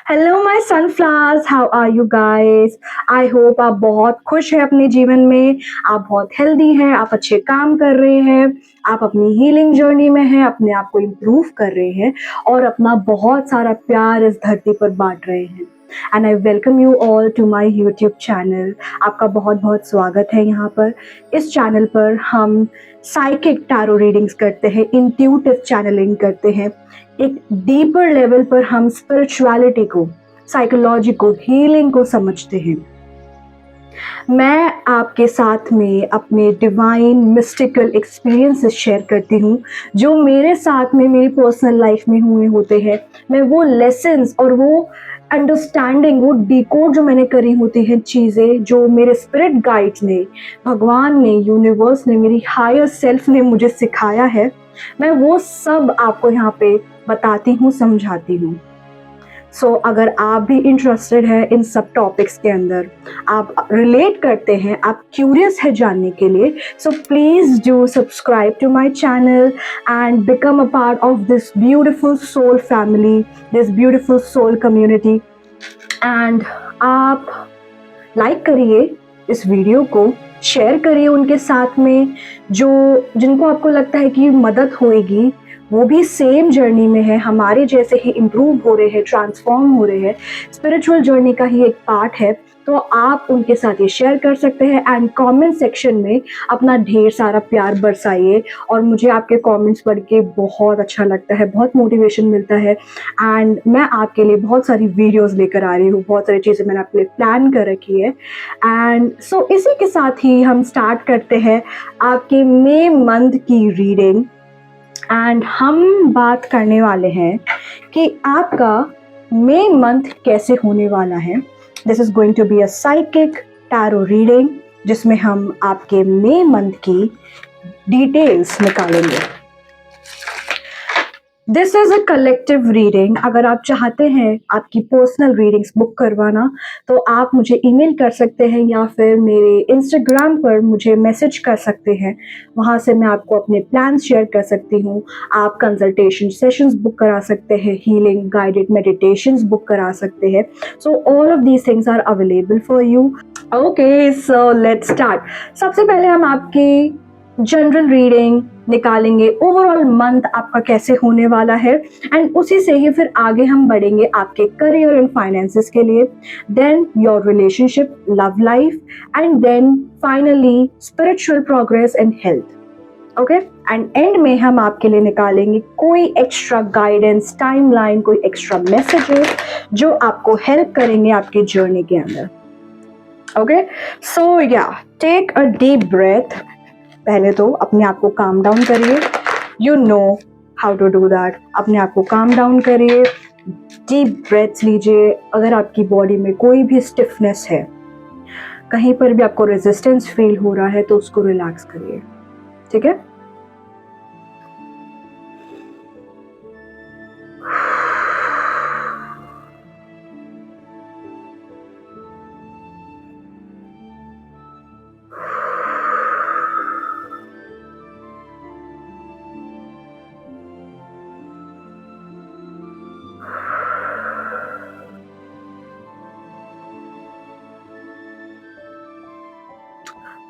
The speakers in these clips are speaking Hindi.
Hello my sunflowers, how are you guys? I hope आप बहुत खुश हैं अपने जीवन में, आप बहुत हेल्दी हैं, आप अच्छे काम कर रहे हैं, आप अपनी हीलिंग जर्नी में हैं, अपने आप को इम्प्रूव कर रहे हैं और अपना बहुत सारा प्यार इस धरती पर बांट रहे हैं। And I welcome you all to my YouTube channel. आपका बहुत बहुत स्वागत है यहाँ पर। इस चैनल पर हम साइकिक टैरो रीडिंग्स करते हैं, इंट्यूटिव चैनलिंग करते हैं। एक डीपर लेवल पर हम स्पिरिचुअलिटी को, साइकोलॉजी को, हीलिंग को समझते हैं। मैं आपके साथ में अपने डिवाइन मिस्टिकल एक्सपीरियंसेस शेयर करती हूँ जो मेरे साथ में मेरी पर्सनल लाइफ में हुए होते हैं। मैं वो लेसन्स और वो अंडरस्टैंडिंग, वो डिकोड जो मैंने करी होती हैं चीज़ें, जो मेरे स्पिरिट गाइड्स ने, भगवान ने, यूनिवर्स ने, मेरी हायर सेल्फ ने मुझे सिखाया है, मैं वो सब आपको यहाँ पे बताती हूँ, समझाती हूँ। सो अगर आप भी इंटरेस्टेड है इन सब टॉपिक्स के अंदर, आप रिलेट करते हैं, आप क्यूरियस है जानने के लिए, so please do subscribe to my channel and become a part of this beautiful soul family, this beautiful soul community. And आप लाइक करिए इस वीडियो को, शेयर करिए उनके साथ में जो जिनको आपको लगता है कि मदद होएगी, वो भी सेम जर्नी में है, हमारे जैसे ही इम्प्रूव हो रहे हैं, ट्रांसफॉर्म हो रहे हैं, स्पिरिचुअल जर्नी का ही एक पार्ट है। तो आप उनके साथ ये शेयर कर सकते हैं एंड कमेंट सेक्शन में अपना ढेर सारा प्यार बरसाइए। और मुझे आपके कमेंट्स पढ़ के बहुत अच्छा लगता है, बहुत मोटिवेशन मिलता है एंड मैं आपके लिए बहुत सारी वीडियोस लेकर आ रही हूँ, बहुत सारी चीज़ें मैंने आपके लिए प्लान कर रखी है। एंड सो इसी के साथ ही हम स्टार्ट करते हैं आपके मई मंथ की रीडिंग। एंड हम बात करने वाले हैं कि आपका मई मंथ कैसे होने वाला है। This is going to be a psychic tarot reading जिसमें हम आपके मई मंथ की डिटेल्स निकालेंगे। This is a collective reading. अगर आप चाहते हैं आपकी पर्सनल रीडिंग्स बुक करवाना तो आप मुझे ईमेल कर सकते हैं या फिर मेरे इंस्टाग्राम पर मुझे मैसेज कर सकते हैं। वहाँ से मैं आपको अपने प्लान्स शेयर कर सकती हूँ। आप कंसल्टेशन सेशंस बुक करा सकते हैं, हीलिंग गाइडेड मेडिटेशंस बुक करा सकते हैं। So all of these things are available for you. Okay, so let's start. सबसे पहले हम आपकी जनरल रीडिंग निकालेंगे, ओवरऑल मंथ आपका कैसे होने वाला है एंड उसी से ही फिर आगे हम बढ़ेंगे आपके करियर एंड फाइनेंसेस के लिए, then your relationship, love life and then finally spiritual progress and health. Okay, and end में हम आपके लिए निकालेंगे कोई एक्स्ट्रा गाइडेंस, टाइमलाइन, कोई एक्स्ट्रा मैसेजेस जो आपको हेल्प करेंगे आपके जर्नी के अंदर। ओके, सो या टेक अ डीप ब्रेथ। पहले तो अपने आप को काम डाउन करिए, you know how to do that. अपने आप को काम डाउन करिए, डीप ब्रेथ्स लीजिए। अगर आपकी बॉडी में कोई भी स्टिफनेस है, कहीं पर भी आपको रेजिस्टेंस फील हो रहा है, तो उसको रिलैक्स करिए, ठीक है?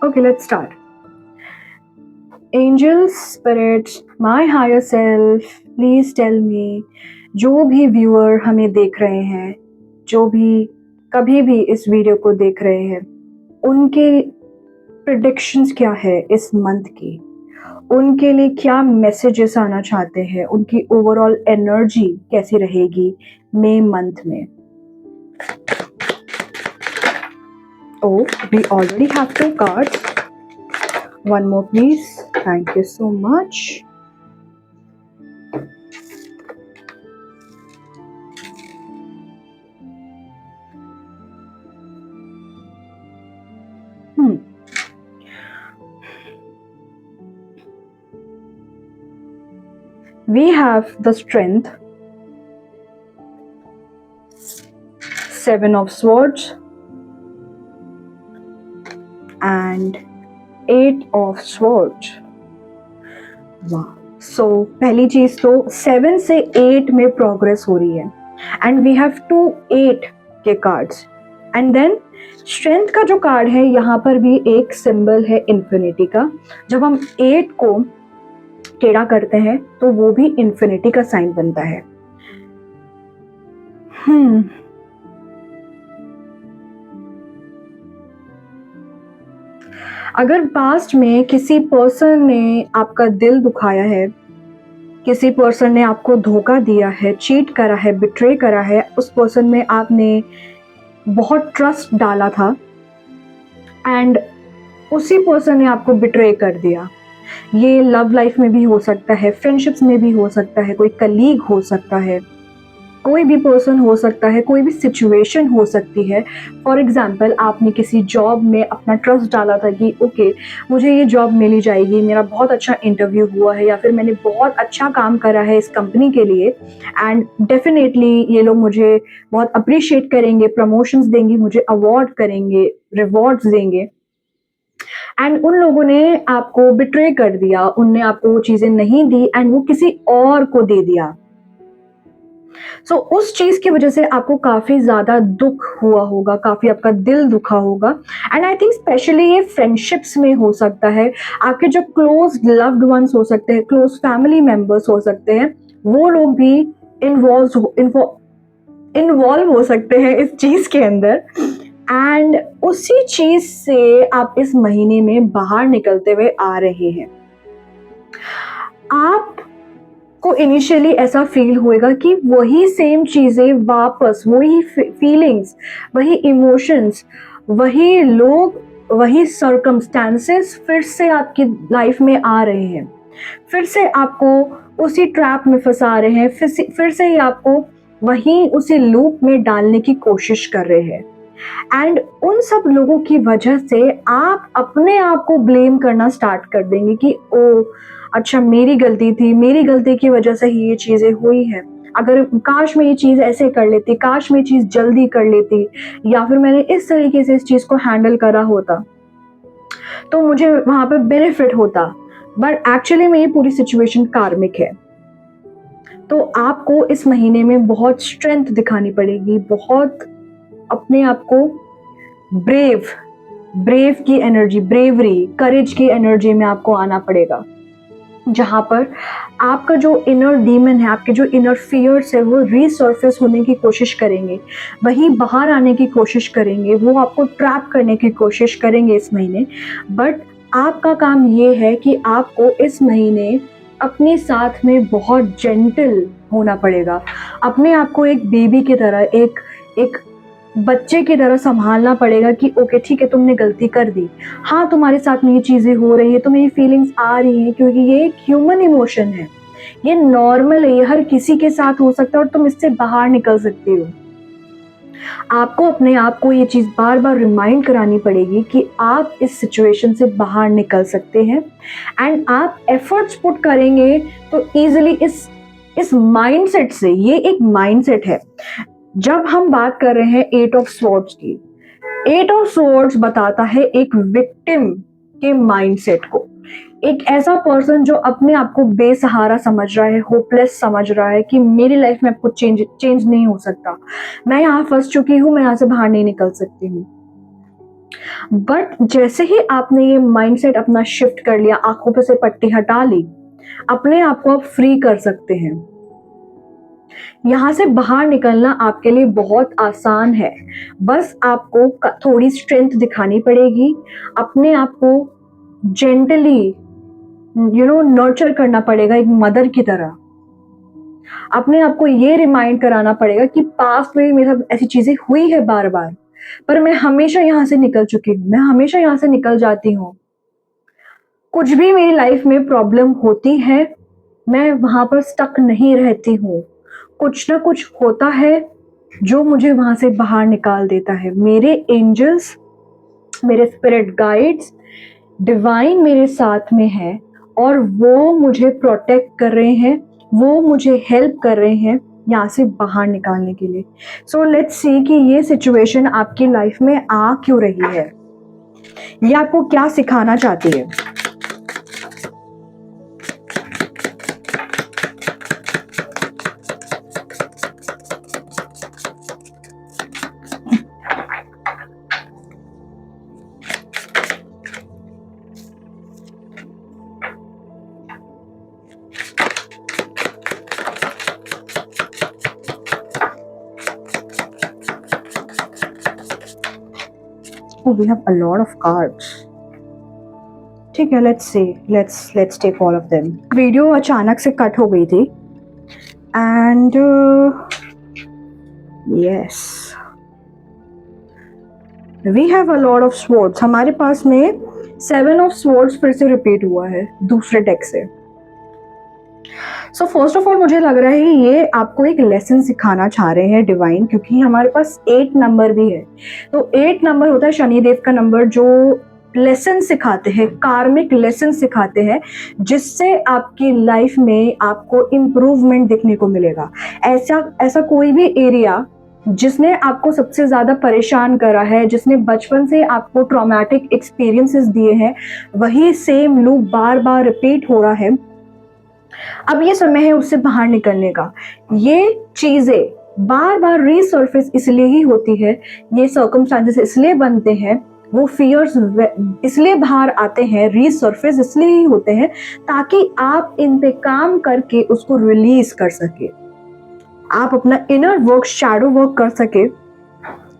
Okay, let's start. Angels, spirits, my higher self, please tell me, जो भी व्यूअर हमें देख रहे हैं, जो भी कभी भी इस वीडियो को देख रहे हैं, उनके प्रेडिक्शंस क्या है इस मंथ की, उनके लिए क्या मैसेजेस आना चाहते हैं, उनकी ओवरऑल एनर्जी कैसी रहेगी मई मंथ में। Oh, we already have 2 cards. One more please. Thank you so much. We have the Strength, 7 of Swords and 8 of Swords. वाह, सो पहली चीज तो 7 से 8 में प्रोग्रेस हो रही है। एंड वी हैव 2 8 के कार्ड्स। एंड देन स्ट्रेंथ का जो कार्ड है, यहाँ पर भी एक सिंबल है इन्फिनिटी का। जब हम 8 को टेढ़ा करते हैं तो वो भी इन्फिनिटी का साइन बनता है। अगर पास्ट में किसी पर्सन ने आपका दिल दुखाया है, किसी पर्सन ने आपको धोखा दिया है, चीट करा है, बिट्रे करा है, उस पर्सन में आपने बहुत ट्रस्ट डाला था एंड उसी पर्सन ने आपको बिट्रे कर दिया। ये लव लाइफ में भी हो सकता है, फ्रेंडशिप्स में भी हो सकता है, कोई कलीग हो सकता है, कोई भी पर्सन हो सकता है, कोई भी सिचुएशन हो सकती है। फॉर एग्जाम्पल, आपने किसी जॉब में अपना ट्रस्ट डाला था कि ओके मुझे ये जॉब मिल जाएगी, मेरा बहुत अच्छा इंटरव्यू हुआ है या फिर मैंने बहुत अच्छा काम करा है इस कंपनी के लिए एंड डेफिनेटली ये लोग मुझे बहुत अप्रिशिएट करेंगे, प्रमोशंस देंगे, मुझे अवार्ड करेंगे, रिवॉर्ड्स देंगे। एंड उन लोगों ने आपको बिट्रे कर दिया, उनने आपको वो चीज़ें नहीं दी एंड वो किसी और को दे दिया। सो उस चीज की वजह से आपको काफी ज्यादा दुख हुआ होगा, काफी आपका दिल दुखा होगा। एंड आई थिंक स्पेशली ये फ्रेंडशिप्स में हो सकता है, आपके जो क्लोज लव्ड वंस हो सकते हैं, क्लोज फैमिली मेंबर्स हो सकते हैं, वो लोग भी इन्वॉल्व हो सकते हैं इस चीज के अंदर। एंड उसी चीज से आप इस महीने में बाहर निकलते हुए आ रहे हैं। आप को इनिशियली ऐसा फील होएगा कि वही सेम चीजें वापस, वही फीलिंग्स, वही इमोशंस, वही लोग, वही सर्कमस्टेंसेस फिर से आपकी लाइफ में आ रहे हैं, फिर से आपको उसी ट्रैप में फंसा रहे हैं, फिर से ही आपको वही उसी लूप में डालने की कोशिश कर रहे हैं। एंड उन सब लोगों की वजह से आप अपने आप को ब्लेम करना स्टार्ट कर देंगे कि ओ अच्छा मेरी गलती थी, मेरी गलती की वजह से ही ये चीजें हुई है, अगर काश मैं ये चीज ऐसे कर लेती, काश मैं ये चीज जल्दी कर लेती, या फिर मैंने इस तरीके से इस चीज को हैंडल करा होता तो मुझे वहां पे बेनिफिट होता। बट एक्चुअली में ये पूरी सिचुएशन कार्मिक है। तो आपको इस महीने में बहुत स्ट्रेंथ दिखानी पड़ेगी, बहुत अपने आप को ब्रेव की एनर्जी, ब्रेवरी, करेज की एनर्जी में आपको आना पड़ेगा, जहां पर आपका जो इनर डीमन है, आपके जो इनर फियर्स है, वो रीसर्फेस होने की कोशिश करेंगे, वही बाहर आने की कोशिश करेंगे, वो आपको ट्रैप करने की कोशिश करेंगे इस महीने। बट आपका काम ये है कि आपको इस महीने अपने साथ में बहुत जेंटल होना पड़ेगा, अपने आप को एक बेबी की तरह, एक बच्चे की तरह संभालना पड़ेगा कि ओके ठीक है तुमने गलती कर दी, हाँ तुम्हारे साथ में ये चीजें हो रही है, तुम्हें ये फीलिंग्स आ रही हैं, क्योंकि ये एक ह्यूमन इमोशन है, ये नॉर्मल है, ये हर किसी के साथ हो सकता है और तुम इससे बाहर निकल सकती हो। आपको अपने आप को ये चीज बार बार रिमाइंड करानी पड़ेगी कि आप इस सिचुएशन से बाहर निकल सकते हैं एंड आप एफर्ट्स पुट करेंगे तो इजिली इस माइंडसेट से, ये एक माइंडसेट है। जब हम बात कर रहे हैं 8 ऑफ स्वॉर्ड्स की, 8 ऑफ स्वॉर्ड्स बताता है एक विक्टिम के माइंडसेट को, एक ऐसा पर्सन जो अपने आप को बेसहारा समझ रहा है, होपलेस समझ रहा है कि मेरी लाइफ में कुछ चेंज नहीं हो सकता, मैं यहाँ फंस चुकी हूँ, मैं यहाँ से बाहर नहीं निकल सकती हूँ। बट जैसे ही आपने ये माइंडसेट अपना शिफ्ट कर लिया, आंखों पे से पट्टी हटा ली, अपने आप को आप फ्री कर सकते हैं। यहाँ से बाहर निकलना आपके लिए बहुत आसान है, बस आपको थोड़ी स्ट्रेंथ दिखानी पड़ेगी, अपने आप को जेंटली नर्चर करना पड़ेगा, एक मदर की तरह। अपने आप को ये रिमाइंड कराना पड़ेगा कि पास्ट में भी मेरे साथ ऐसी चीजें हुई है बार बार, पर मैं हमेशा यहाँ से निकल चुकी हूँ, मैं हमेशा यहाँ से निकल जाती हूँ। कुछ भी मेरी लाइफ में प्रॉब्लम होती है, मैं वहां पर स्टक नहीं रहती हूँ, कुछ ना कुछ होता है जो मुझे वहां से बाहर निकाल देता है। मेरे एंजल्स, मेरे स्पिरिट गाइड्स, डिवाइन मेरे साथ में है और वो मुझे प्रोटेक्ट कर रहे हैं, वो मुझे हेल्प कर रहे हैं यहाँ से बाहर निकालने के लिए। सो लेट्स सी कि ये सिचुएशन आपकी लाइफ में आ क्यों रही है, ये आपको क्या सिखाना चाहती है। Oh, we have a lot of cards. ठीक है, let's see, let's take all of them. Video अचानक से कट हो गई थी and yes, we have a lot of swords. हमारे पास में 7 of swords फिर से रिपीट हुआ है दूसरे डेक से. सो फर्स्ट ऑफ ऑल मुझे लग रहा है ये आपको एक लेसन सिखाना चाह रहे हैं डिवाइन, क्योंकि हमारे पास 8 नंबर भी है. तो 8 नंबर होता है शनिदेव का नंबर, जो लेसन सिखाते हैं, कार्मिक लेसन सिखाते हैं, जिससे आपकी लाइफ में आपको इम्प्रूवमेंट देखने को मिलेगा. ऐसा कोई भी एरिया जिसने आपको सबसे ज्यादा परेशान करा है, जिसने बचपन से आपको ट्रॉमेटिक एक्सपीरियंसेस दिए हैं, वही सेम लूप बार बार रिपीट हो रहा है. अब ये समय है उससे बाहर निकलने का. ये चीजें बार बार रीसर्फेस इसलिए ही होती है, ये सर्कमस्टांसेस इसलिए बनते हैं, वो फियर्स इसलिए बाहर आते हैं, रीसर्फेस इसलिए ही होते हैं, ताकि आप इन पे काम करके उसको रिलीज कर सके, आप अपना इनर वर्क, शैडो वर्क कर सके,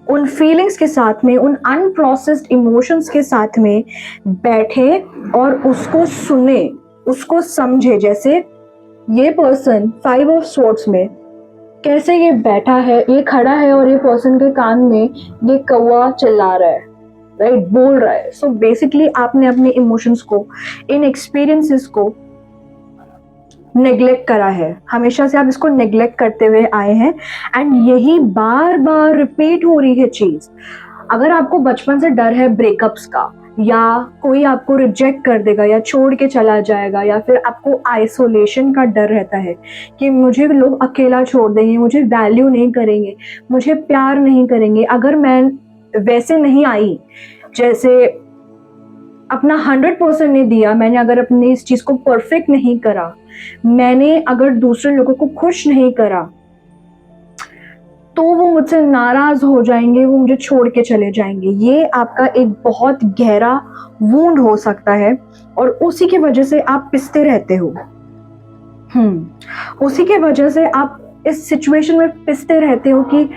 उन फीलिंग्स के साथ में, उन अनप्रोसेस्ड इमोशंस के साथ में बैठे और उसको सुने, उसको समझे. जैसे ये पर्सन 5 ऑफ स्वॉर्ड्स में कैसे ये बैठा है, ये खड़ा है और ये पर्सन के कान में ये कौवा चिल्ला रहा है, राइट, बोल रहा है. सो बेसिकली आपने अपने इमोशंस को, इन एक्सपीरियंसेस को नेग्लेक्ट करा है. हमेशा से आप इसको नेग्लेक्ट करते हुए आए हैं एंड यही बार बार रिपीट हो रही है चीज. अगर आपको बचपन से डर है ब्रेकअप्स का, या कोई आपको रिजेक्ट कर देगा या छोड़ के चला जाएगा, या फिर आपको आइसोलेशन का डर रहता है कि मुझे लोग अकेला छोड़ देंगे, मुझे वैल्यू नहीं करेंगे, मुझे प्यार नहीं करेंगे, अगर मैं वैसे नहीं आई, जैसे अपना 100% नहीं दिया मैंने, अगर अपनी इस चीज को परफेक्ट नहीं करा, मैंने अगर दूसरे लोगों को खुश नहीं करा, तो वो मुझसे नाराज हो जाएंगे, वो मुझे छोड़ के चले जाएंगे. ये आपका एक बहुत गहरा वुंड हो सकता है और उसी की वजह से आप पिसते रहते हो. उसी के वजह से आप इस सिचुएशन में पिसते रहते हो कि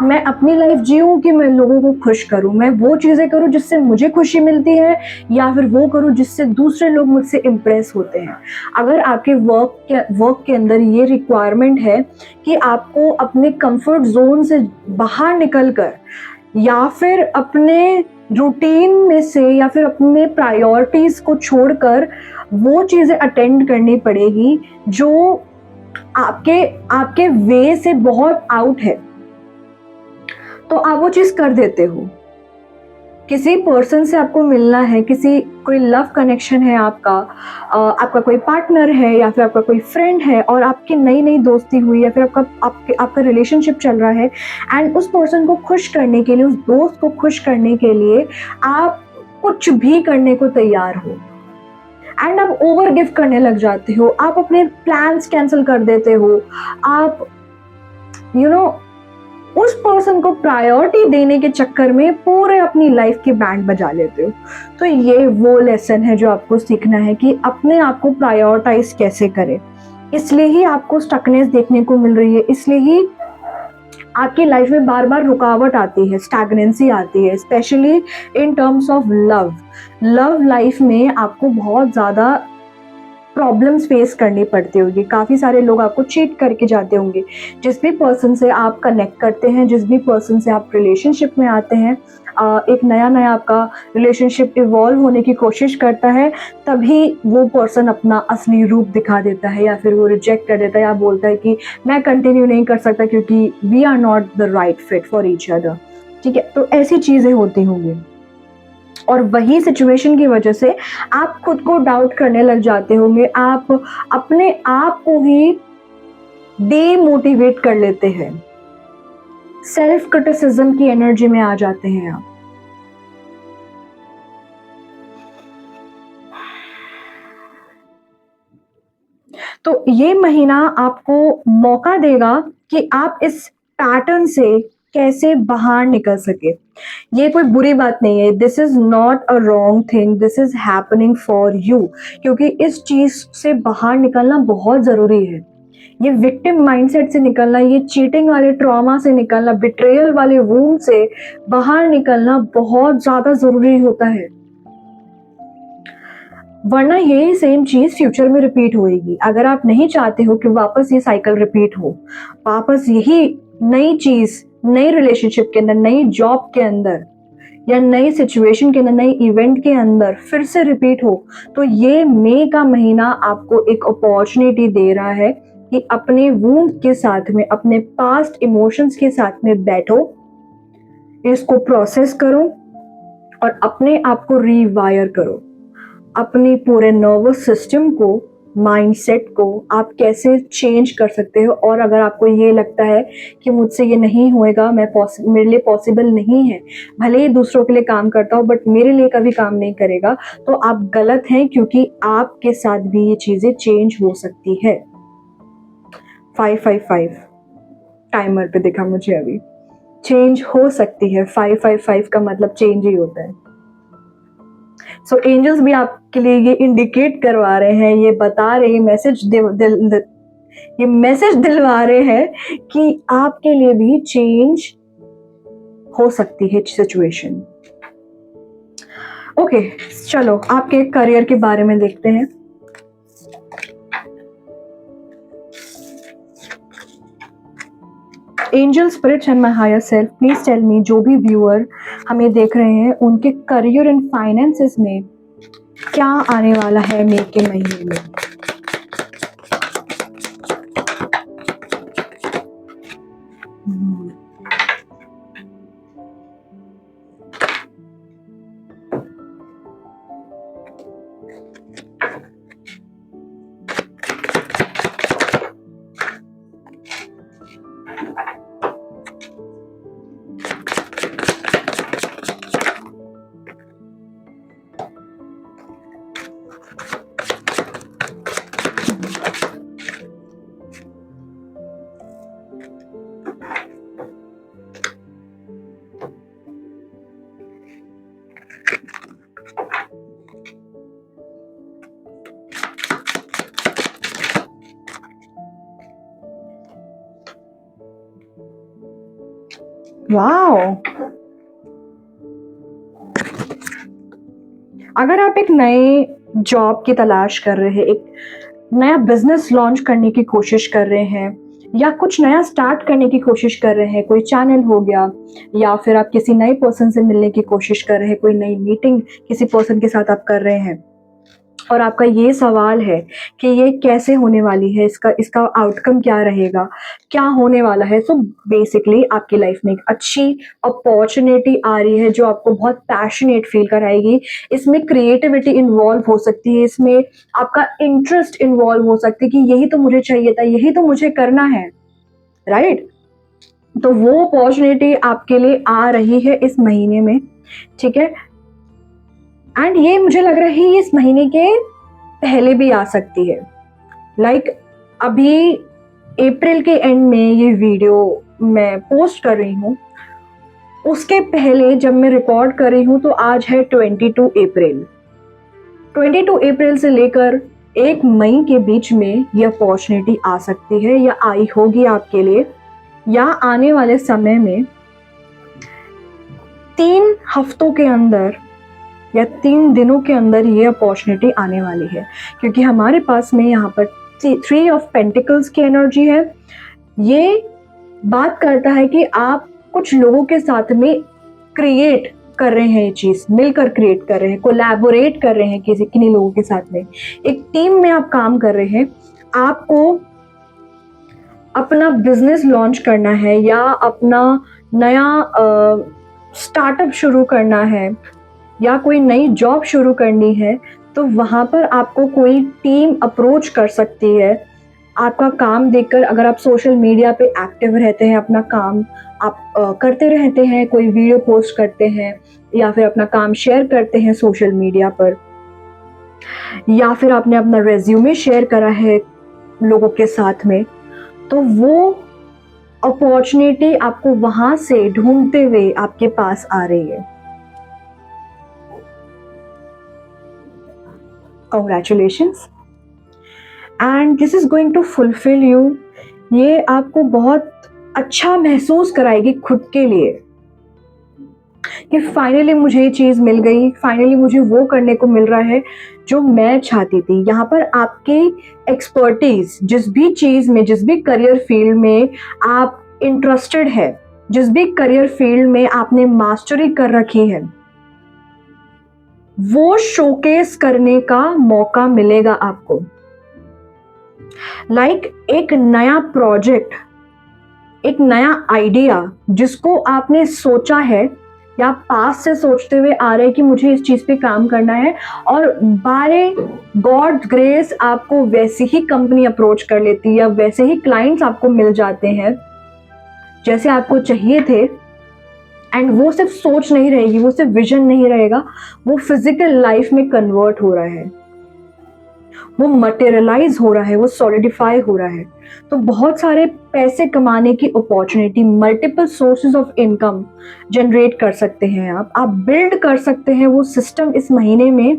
मैं अपनी लाइफ जीऊं कि मैं लोगों को खुश करूं, मैं वो चीजें करूं जिससे मुझे खुशी मिलती है, या फिर वो करूं जिससे दूसरे लोग मुझसे इम्प्रेस होते हैं. अगर आपके वर्क के अंदर ये रिक्वायरमेंट है कि आपको अपने कंफर्ट जोन से बाहर निकलकर, या फिर अपने रूटीन में से, या फिर अपने प्रायोरिटीज को छोड़कर वो चीजें अटेंड करनी पड़ेगी जो आपके वे से बहुत आउट है, तो आप वो चीज कर देते हो. किसी पर्सन से आपको मिलना है, कोई लव कनेक्शन है आपका, आपका कोई पार्टनर है, या फिर आपका कोई फ्रेंड है, और आपकी नई दोस्ती हुई, या फिर आपका रिलेशनशिप चल रहा है, एंड उस पर्सन को खुश करने के लिए, उस दोस्त को खुश करने के लिए आप कुछ भी करने को तैयार हो, एंड आप ओवर गिफ्ट करने लग जाते हो, आप अपने प्लान्स कैंसिल कर देते हो, आप उस पर्सन को प्रायोरिटी देने के चक्कर में पूरे अपनी लाइफ की बैंड बजा लेते हो. तो ये वो लेसन है जो आपको सीखना है कि अपने आप को प्रायोरिटाइज कैसे करें. इसलिए ही आपको स्टकनेस देखने को मिल रही है, इसलिए ही आपकी लाइफ में बार बार रुकावट आती है, स्टैग्नेंसी आती है, specially in terms of love life में आपको बहुत ज़्यादा प्रॉब्लम्स फेस करनी पड़ती होगी. काफ़ी सारे लोग आपको चीट करके जाते होंगे. जिस भी पर्सन से आप कनेक्ट करते हैं, जिस भी पर्सन से आप रिलेशनशिप में आते हैं, एक नया आपका रिलेशनशिप इवॉल्व होने की कोशिश करता है, तभी वो पर्सन अपना असली रूप दिखा देता है, या फिर वो रिजेक्ट कर देता है, या बोलता है कि मैं कंटिन्यू नहीं कर सकता क्योंकि we are not the right fit for each other. ठीक है, तो ऐसी चीज़ें होती होंगी, और वही सिचुएशन की वजह से आप खुद को डाउट करने लग जाते होंगे, आप अपने आप को ही डीमोटिवेट कर लेते हैं, सेल्फ क्रिटिसिज्म की एनर्जी में आ जाते हैं आप. तो ये महीना आपको मौका देगा कि आप इस पैटर्न से कैसे बाहर निकल सके. ये कोई बुरी बात नहीं है, this is not a wrong thing, this is happening for you, क्योंकि इस चीज से बाहर निकलना बहुत जरूरी है. ये विक्टिम माइंडसेट से निकलना, ये चीटिंग वाले ट्रॉमा से निकलना, बिट्रेयल वाले वूंड से बाहर निकलना बहुत ज्यादा जरूरी होता है, वरना यही सेम चीज फ्यूचर में रिपीट होएगी। अगर आप नहीं चाहते हो कि वापस ये साइकिल रिपीट हो, वापस यही नई चीज नई रिलेशनशिप के अंदर, नई जॉब के अंदर या नई सिचुएशन के अंदर, नई इवेंट के अंदर फिर से रिपीट हो, तो ये मई का महीना आपको एक अपॉर्चुनिटी दे रहा है कि अपने वूंड के साथ में, अपने पास्ट इमोशंस के साथ में बैठो, इसको प्रोसेस करो और अपने आप को रीवायर करो। अपनी पूरे नर्वस सिस्टम को, माइंडसेट को आप कैसे चेंज कर सकते हो। और अगर आपको ये लगता है कि मुझसे ये नहीं होएगा, मेरे लिए पॉसिबल नहीं है, भले ही दूसरों के लिए काम करता हूँ बट मेरे लिए कभी काम नहीं करेगा, तो आप गलत हैं, क्योंकि आपके साथ भी ये चीजें चेंज हो सकती है। 555 टाइमर पे दिखा मुझे अभी, चेंज हो सकती है। 555 का मतलब चेंज ही होता है। सो एंजल्स भी आपके लिए ये इंडिकेट करवा रहे हैं, ये बता रहे हैं, ये मैसेज दिलवा रहे हैं कि आपके लिए भी चेंज हो सकती है सिचुएशन। ओके, चलो आपके करियर के बारे में देखते हैं। Angel spirits and my higher self, please tell me, जो भी व्यूअर हमें देख रहे हैं उनके करियर एंड फाइनेंसेस में क्या आने वाला है मई के महीने में। वाओ, अगर आप एक नए जॉब की तलाश कर रहे हैं, एक नया बिजनेस लॉन्च करने की कोशिश कर रहे हैं, या कुछ नया स्टार्ट करने की कोशिश कर रहे हैं, कोई चैनल हो गया, या फिर आप किसी नए पर्सन से मिलने की कोशिश कर रहे हैं, कोई नई मीटिंग किसी पर्सन के साथ आप कर रहे हैं, और आपका ये सवाल है कि ये कैसे होने वाली है, इसका आउटकम क्या रहेगा, क्या होने वाला है। सो बेसिकली आपकी लाइफ में एक अच्छी अपॉर्चुनिटी आ रही है जो आपको बहुत पैशनेट फील कराएगी। इसमें क्रिएटिविटी इन्वॉल्व हो सकती है, इसमें आपका इंटरेस्ट इन्वॉल्व हो सकती है कि यही तो मुझे चाहिए था, यही तो मुझे करना है, राइट। तो वो अपॉर्चुनिटी आपके लिए आ रही है इस महीने में, ठीक है। एंड ये मुझे लग रहा है इस महीने के पहले भी आ सकती है। लाइक अभी अप्रैल के एंड में ये वीडियो मैं पोस्ट कर रही हूँ, उसके पहले जब मैं रिकॉर्ड कर रही हूँ तो आज है 22 अप्रैल। 22 अप्रैल से लेकर 1 मई के बीच में ये अपॉर्चुनिटी आ सकती है, या आई होगी आपके लिए, या आने वाले समय में 3 हफ्तों के अंदर या 3 दिनों के अंदर ये अपॉर्चुनिटी आने वाली है। क्योंकि हमारे पास में यहाँ पर 3 ऑफ पेंटिकल्स की एनर्जी है। ये बात करता है कि आप कुछ लोगों के साथ में क्रिएट कर रहे हैं, ये चीज मिलकर क्रिएट कर रहे हैं, कोलैबोरेट कर रहे हैं किन्हीं लोगों के साथ में, एक टीम में आप काम कर रहे हैं। आपको अपना बिजनेस लॉन्च करना है या अपना नया स्टार्टअप शुरू करना है या कोई नई जॉब शुरू करनी है, तो वहाँ पर आपको कोई टीम अप्रोच कर सकती है। आपका काम देखकर, अगर आप सोशल मीडिया पे एक्टिव रहते हैं, अपना काम आप करते रहते हैं, कोई वीडियो पोस्ट करते हैं या फिर अपना काम शेयर करते हैं सोशल मीडिया पर, या फिर आपने अपना रेज्यूमे शेयर करा है लोगों के साथ में, तो वो अपॉर्चुनिटी आपको वहां से ढूंढते हुए आपके पास आ रही है। Congratulations. And this is going to fulfill you ये आपको बहुत अच्छा महसूस कराएगी खुद के लिए कि फाइनली मुझे ये चीज़ मिल गई, फाइनली मुझे वो करने को मिल रहा है जो मैं चाहती थी। यहाँ पर आपकी एक्सपर्टीज़ जिस भी चीज़ में, जिस भी करियर फील्ड में आप इंटरेस्टेड है, जिस भी करियर फील्ड में आपने मास्टरी कर रखी है, वो शोकेस करने का मौका मिलेगा आपको। एक नया प्रोजेक्ट, एक नया आइडिया जिसको आपने सोचा है या पास से सोचते हुए आ रहे हैं कि मुझे इस चीज पे काम करना है, और बाय गॉड ग्रेस आपको वैसी ही कंपनी अप्रोच कर लेती है या वैसे ही क्लाइंट्स आपको मिल जाते हैं जैसे आपको चाहिए थे। एंड वो सिर्फ सोच नहीं रहेगी, वो सिर्फ विजन नहीं रहेगा, वो फिजिकल लाइफ में कन्वर्ट हो रहा है, वो मटेरियलाइज हो रहा है, वो सॉलिडिफाई हो रहा है। तो बहुत सारे पैसे कमाने की opportunity, multiple sources of income generate कर सकते हैं आप बिल्ड कर सकते हैं वो सिस्टम इस महीने में,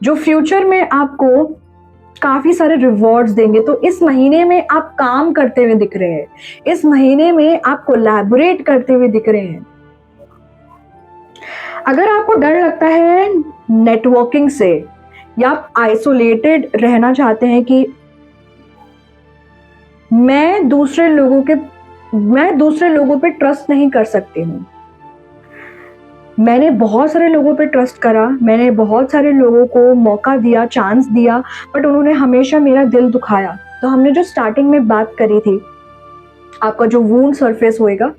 जो फ्यूचर में आपको काफी सारे रिवॉर्ड्स देंगे। तो इस महीने में आप काम करते हुए दिख रहे हैं, इस महीने में आप कोलैबोरेट करते हुए दिख रहे हैं। अगर आपको डर लगता है नेटवर्किंग से या आप आइसोलेटेड रहना चाहते हैं कि मैं दूसरे लोगों पे ट्रस्ट नहीं कर सकती हूँ, मैंने बहुत सारे लोगों पे ट्रस्ट करा, मैंने बहुत सारे लोगों को मौका दिया, चांस दिया, बट उन्होंने हमेशा मेरा दिल दुखाया। तो हमने जो स्टार्टिंग में बात करी थी, आपका जो वूंड सरफेस होएगा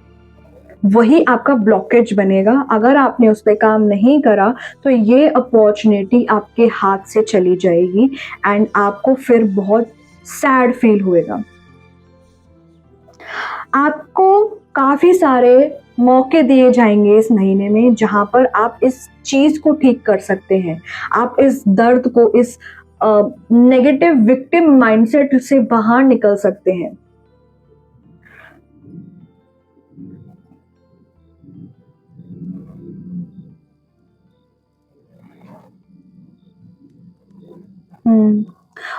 वही आपका ब्लॉकेज बनेगा। अगर आपने उस पर काम नहीं करा तो ये अपॉर्चुनिटी आपके हाथ से चली जाएगी एंड आपको फिर बहुत सैड फील होएगा। आपको काफी सारे मौके दिए जाएंगे इस महीने में जहां पर आप इस चीज को ठीक कर सकते हैं, आप इस दर्द को, इस नेगेटिव विक्टिम माइंडसेट से बाहर निकल सकते हैं।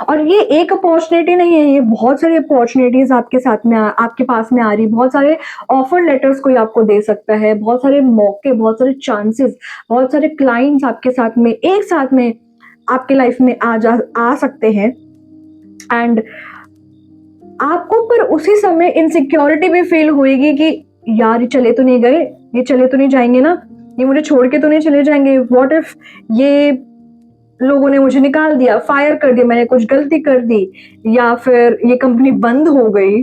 और ये एक अपॉर्चुनिटी नहीं है, ये बहुत सारी अपॉर्चुनिटीज आपके पास में आ रही, बहुत सारे ऑफर लेटर्स कोई आपको दे सकता है, बहुत सारे मौके, बहुत सारे चांसेस, बहुत सारे क्लाइंट्स आपके साथ में एक साथ में आपके लाइफ में आ सकते हैं। एंड आपको पर उसी समय इनसिक्योरिटी भी फील होएगी कि यार ये चले तो नहीं गए, ये चले तो नहीं जाएंगे ना, ये मुझे छोड़ के तो नहीं चले जाएंगे, व्हाट इफ ये लोगों ने मुझे निकाल दिया, फायर कर दिया, मैंने कुछ गलती कर दी, या फिर ये कंपनी बंद हो गई,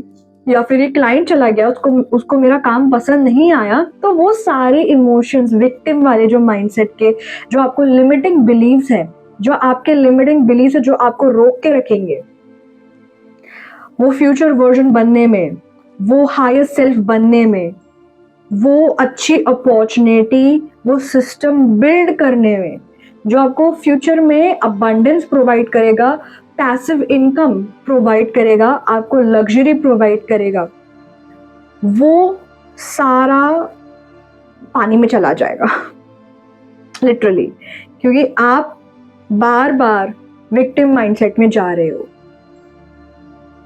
या फिर ये क्लाइंट चला गया, उसको मेरा काम पसंद नहीं आया। तो वो सारे इमोशंस, विक्टिम वाले जो माइंडसेट के, जो आपको लिमिटिंग बिलीव्स हैं, जो आपके लिमिटिंग बिलीव्स है, जो आपको रोक के रखेंगे वो फ्यूचर वर्जन बनने में, वो हायर सेल्फ बनने में, वो अच्छी अपॉर्चुनिटी, वो सिस्टम बिल्ड करने में, जो आपको फ्यूचर में अबंडेंस प्रोवाइड करेगा, पैसिव इनकम प्रोवाइड करेगा, आपको लग्जरी प्रोवाइड करेगा, वो सारा पानी में चला जाएगा लिटरली, क्योंकि आप बार बार विक्टिम माइंडसेट में जा रहे हो।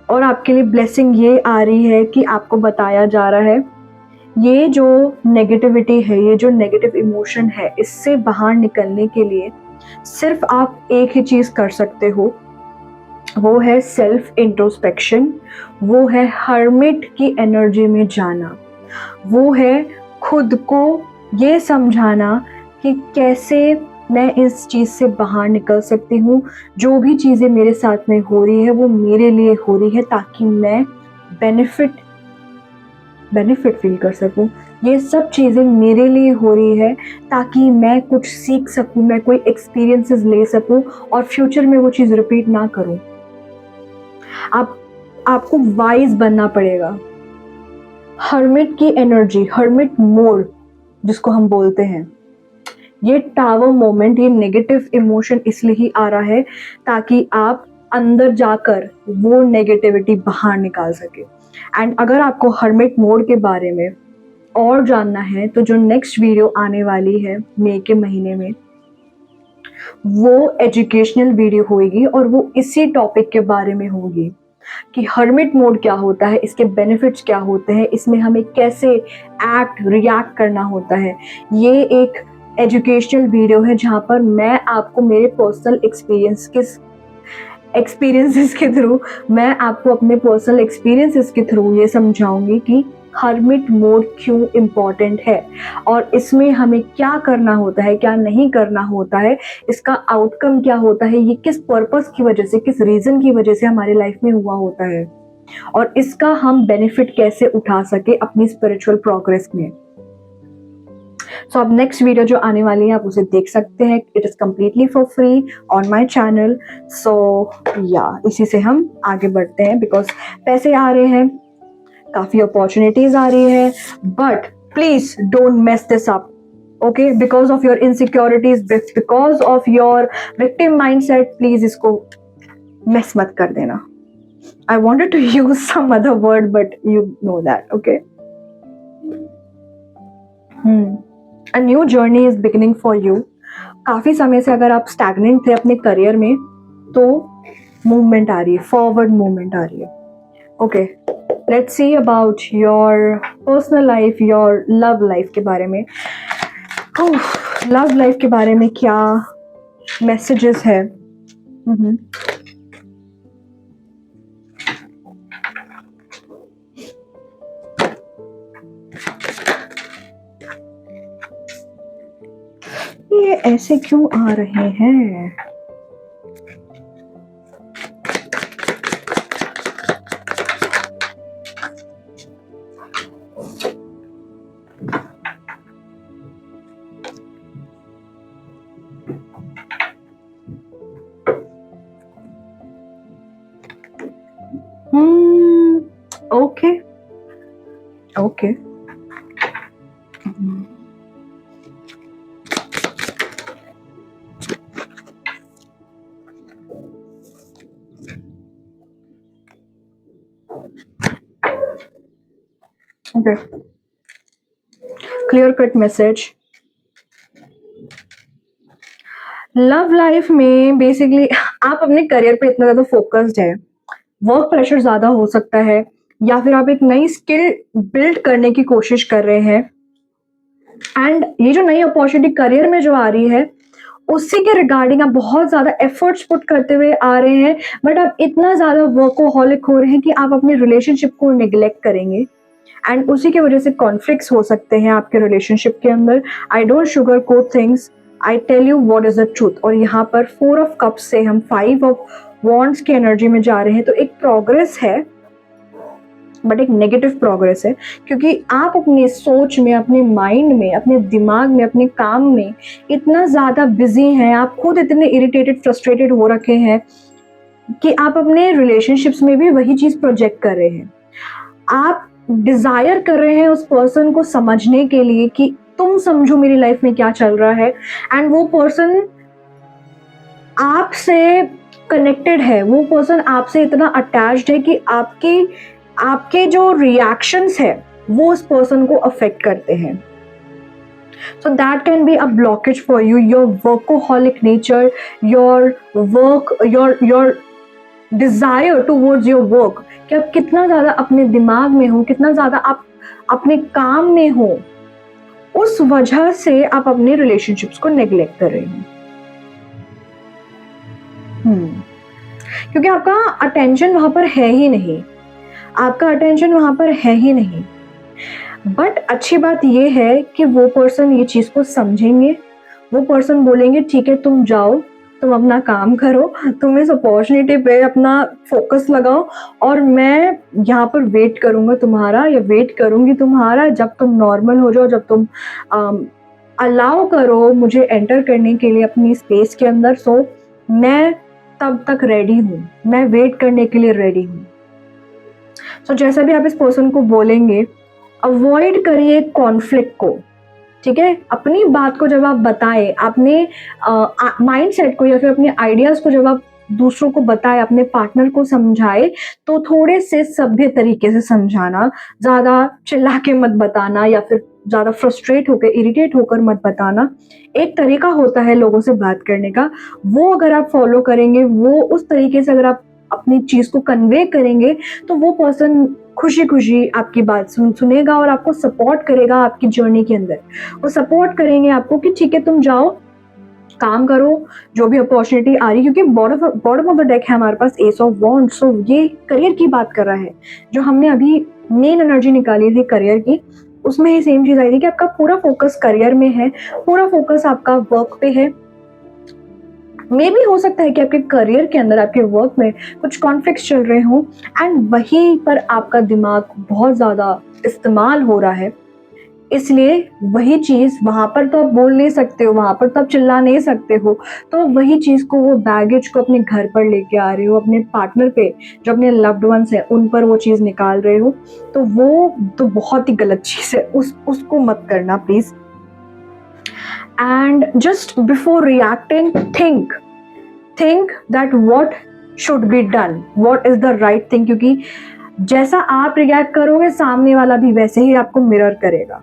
और आपके लिए ब्लेसिंग ये आ रही है कि आपको बताया जा रहा है ये जो नेगेटिविटी है, ये जो नेगेटिव इमोशन है, इससे बाहर निकलने के लिए सिर्फ आप एक ही चीज कर सकते हो, वो है सेल्फ इंट्रोस्पेक्शन, वो है हर्मिट की एनर्जी में जाना, वो है खुद को ये समझाना कि कैसे मैं इस चीज से बाहर निकल सकती हूँ, जो भी चीजें मेरे साथ में हो रही है वो मेरे लिए हो रही है ताकि मैं बेनिफिट फील कर सकूं। ये सब चीज़ें मेरे लिए हो रही है ताकि मैं कुछ सीख सकूं, मैं कोई एक्सपीरियंसेस ले सकूं और फ्यूचर में वो चीज़ रिपीट ना करूं। आपको वाइज बनना पड़ेगा। हर्मिट की एनर्जी, हर्मिट मोड जिसको हम बोलते हैं, ये टावर मोमेंट, ये नेगेटिव इमोशन इसलिए ही आ रहा है ताकि आप अंदर जाकर वो नेगेटिविटी बाहर निकाल सके। एंड अगर आपको हर्मिट मोड के बारे में और जानना है तो जो नेक्स्ट वीडियो आने वाली है मई के महीने में, वो एजुकेशनल वीडियो होगी और वो इसी टॉपिक के बारे में होगी। कि हर्मिट मोड क्या होता है, इसके बेनिफिट्स क्या होते हैं, इसमें हमें कैसे एक्ट रिएक्ट करना होता है। ये एक एजुकेशनल वीडियो है जहाँ पर मैं आपको मेरे पर्सनल एक्सपीरियंसेस के थ्रू, मैं आपको अपने पर्सनल एक्सपीरियंसेस के थ्रू ये समझाऊंगी कि हर्मिट मोड क्यों इम्पॉर्टेंट है और इसमें हमें क्या करना होता है, क्या नहीं करना होता है, इसका आउटकम क्या होता है, ये किस पर्पस की वजह से, किस रीजन की वजह से हमारी लाइफ में हुआ होता है और इसका हम बेनिफिट कैसे उठा सके अपनी स्पिरिचुअल प्रोग्रेस में। सो अब नेक्स्ट वीडियो जो आने वाली है आप उसे देख सकते हैं। It is completely for free on my channel. So या इसी से हम आगे बढ़ते हैं बिकॉज पैसे आ रहे हैं, काफी अपॉर्चुनिटीज आ रही है, but please don't mess this up, okay, because of your insecurities, because of your victim mindset, please इसको मेस मत कर देना। I wanted to use some other word, but you know that, okay? A new journey is beginning for you. काफी समय से अगर आप स्टैग्नेंट थे अपने करियर में तो मूवमेंट आ रही है, फॉरवर्ड मूवमेंट आ रही है। Okay, let's see about your personal life, your love life के बारे में। लव लाइफ के बारे में क्या मैसेजेस है? ये ऐसे क्यों आ रहे हैं? Okay okay okay, clear cut message. Love life में बेसिकली आप अपने करियर पे इतना ज्यादा फोकस्ड है, वर्क प्रेशर ज्यादा हो सकता है, या फिर आप एक नई स्किल बिल्ड करने की कोशिश कर रहे हैं एंड ये जो नई अपॉर्चुनिटी करियर में जो आ रही है उसी के रिगार्डिंग आप बहुत ज्यादा एफर्ट्स पुट करते हुए आ रहे हैं, बट आप इतना ज्यादा वर्कोहॉलिक हो रहे हैं कि आप अपनी रिलेशनशिप को निगलेक्ट करेंगे एंड उसी की वजह से कॉन्फ्लिक्ट्स हो सकते हैं आपके रिलेशनशिप के अंदर। I don't sugar coat things, I tell you what is the truth. और यहाँ पर 4 ऑफ कप्स से हम 5 ऑफ वॉन्ड्स की एनर्जी में जा रहे हैं, तो एक प्रोग्रेस है बट एक नेगेटिव प्रोग्रेस है, क्योंकि आप अपनी सोच में, अपने माइंड में, अपने दिमाग में, अपने काम में इतना ज़्यादा बिजी हैं, आप खुद इतने इरिटेटेड, फ्रस्ट्रेटेड हो रखे हैं कि आप अपने रिलेशनशिप्स में भी वही चीज़ प्रोजेक्ट कर रहे हैं। आप डिज़ायर कर रहे हैं उस पर्सन को समझने के लिए कि तुम समझो मेरी लाइफ में क्या चल रहा है, एंड वो पर्सन आपसे कनेक्टेड है, वो पर्सन आपसे इतना अटैच्ड है कि आपके जो रिएक्शंस है वो उस पर्सन को अफेक्ट करते हैं। So that can be a blockage for you, your workaholic nature, your work, your desire towards your work, कि आप कितना ज्यादा अपने दिमाग में हो, कितना ज्यादा आप अपने काम में हो, उस वजह से आप अपने रिलेशनशिप्स को नेग्लेक्ट कर रहे हैं। क्योंकि आपका अटेंशन वहां पर है ही नहीं, आपका अटेंशन वहां पर है ही नहीं। बट अच्छी बात यह है कि वो पर्सन ये चीज को समझेंगे, वो पर्सन बोलेंगे ठीक है तुम जाओ, तुम अपना काम करो, तुम इस अपॉर्चुनिटी पे अपना फोकस लगाओ और मैं यहाँ पर वेट करूंगा तुम्हारा, या वेट करूंगी तुम्हारा, जब तुम नॉर्मल हो जाओ, जब तुम अलाउ करो मुझे एंटर करने के लिए अपनी स्पेस के अंदर, सो मैं तब तक रेडी हूँ, मैं वेट करने के लिए रेडी हूँ। सो जैसा भी आप इस पर्सन को बोलेंगे, अवॉइड करिए कॉन्फ्लिक्ट को, ठीक है। अपनी बात को जब आप बताएं, अपने माइंडसेट को या फिर अपने आइडियाज को जब आप दूसरों को बताएं, अपने पार्टनर को समझाए, तो थोड़े से सभ्य तरीके से समझाना, ज्यादा चिल्ला के मत बताना या फिर ज्यादा फ्रस्ट्रेट होकर, इरिटेट होकर मत बताना। एक तरीका होता है लोगों से बात करने का, वो अगर आप फॉलो करेंगे, वो उस तरीके से अगर आप अपनी चीज़ को कन्वे करेंगे तो वो पर्सन खुशी-खुशी आपकी बात सुनेगा और आपको सपोर्ट करेगा आपकी जर्नी के अंदर। वो सपोर्ट करेंगे आपको कि ठीक है तुम जाओ, काम करो, जो भी अपॉर्चुनिटी आ रही है, क्योंकि बॉटम ऑफ द डेक है हमारे पास एस ऑफ वॉन्ड्स, सो ये करियर की बात कर रहा है। जो हमने अभी मेन एनर्जी निकाली थी करियर की, उसमें ये सेम चीज़ आई थी कि आपका पूरा फोकस करियर में है, पूरा फोकस आपका वर्क पे है। मे भी हो सकता है कि आपके करियर के अंदर, आपके वर्क में कुछ कॉन्फ्लिक्ट्स चल रहे हों एंड वहीं पर आपका दिमाग बहुत ज़्यादा इस्तेमाल हो रहा है। इसलिए वही चीज़ वहाँ पर तो आप बोल नहीं सकते हो, वहाँ पर तो आप चिल्ला नहीं सकते हो, तो वही चीज़ को, वो बैगेज को अपने घर पर लेके आ रहे हो, अपने पार्टनर पे, जो अपने लव्ड वंस हैं उन पर वो चीज़ निकाल रहे हो, तो वो तो बहुत ही गलत चीज़ है, उसको मत करना please. And just before reacting think that what should be done, what is the right thing, क्योंकि जैसा आप रिएक्ट करोगे सामने वाला भी वैसे ही आपको मिरर करेगा।